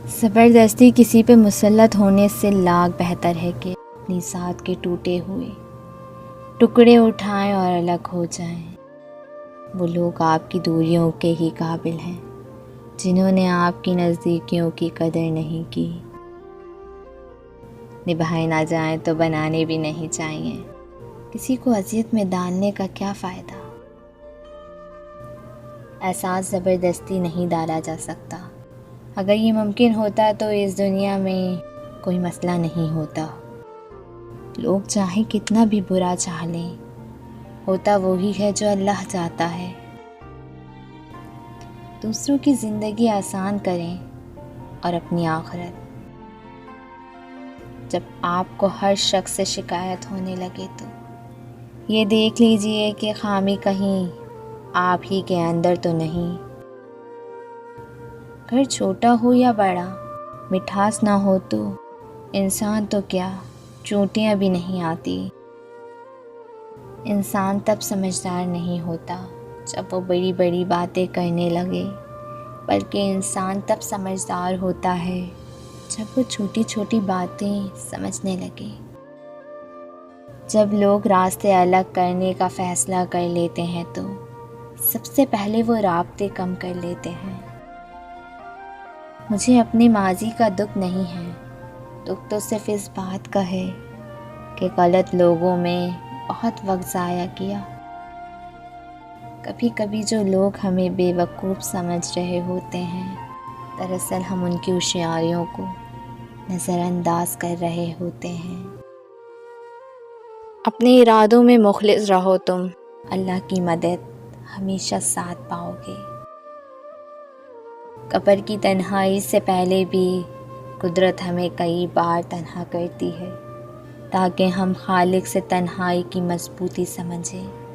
زبردستی کسی پہ مسلط ہونے سے لاکھ بہتر ہے کہ اپنی ذات کے ٹوٹے ہوئے ٹکڑے اٹھائیں اور الگ ہو جائیں۔ وہ لوگ آپ کی دوریوں کے ہی قابل ہیں جنہوں نے آپ کی نزدیکیوں کی قدر نہیں کی۔ نبھائے نہ جائیں تو بنانے بھی نہیں چاہیے۔ کسی کو اذیت میں ڈالنے کا کیا فائدہ؟ احساس زبردستی نہیں ڈالا جا سکتا۔ اگر یہ ممکن ہوتا تو اس دنیا میں کوئی مسئلہ نہیں ہوتا۔ لوگ چاہے کتنا بھی برا چاہ لیں، ہوتا وہی ہے جو اللہ چاہتا ہے۔ دوسروں کی زندگی آسان کریں اور اپنی آخرت۔ جب آپ کو ہر شخص سے شکایت ہونے لگے تو یہ دیکھ لیجئے کہ خامی کہیں آپ ہی کے اندر تو نہیں۔ گھر چھوٹا ہو یا بڑا، مٹھاس نہ ہو تو انسان تو کیا چونٹیاں بھی نہیں آتی۔ انسان تب سمجھدار نہیں ہوتا جب وہ بڑی بڑی باتیں کرنے لگے، بلکہ انسان تب سمجھدار ہوتا ہے جب وہ چھوٹی چھوٹی باتیں سمجھنے لگے۔ جب لوگ راستے الگ کرنے کا فیصلہ کر لیتے ہیں تو سب سے پہلے وہ رابطے کم کر لیتے ہیں۔ مجھے اپنے ماضی کا دکھ نہیں ہے، دکھ تو صرف اس بات کا ہے کہ غلط لوگوں میں بہت وقت ضائع کیا۔ کبھی کبھی جو لوگ ہمیں بے وقوف سمجھ رہے ہوتے ہیں، دراصل ہم ان کی ہوشیاریوں کو نظر انداز کر رہے ہوتے ہیں۔ اپنے ارادوں میں مخلص رہو، تم اللہ کی مدد ہمیشہ ساتھ پاؤ گے۔ قبر کی تنہائی سے پہلے بھی قدرت ہمیں کئی بار تنہا کرتی ہے تاکہ ہم خالق سے تنہائی کی مضبوطی سمجھیں۔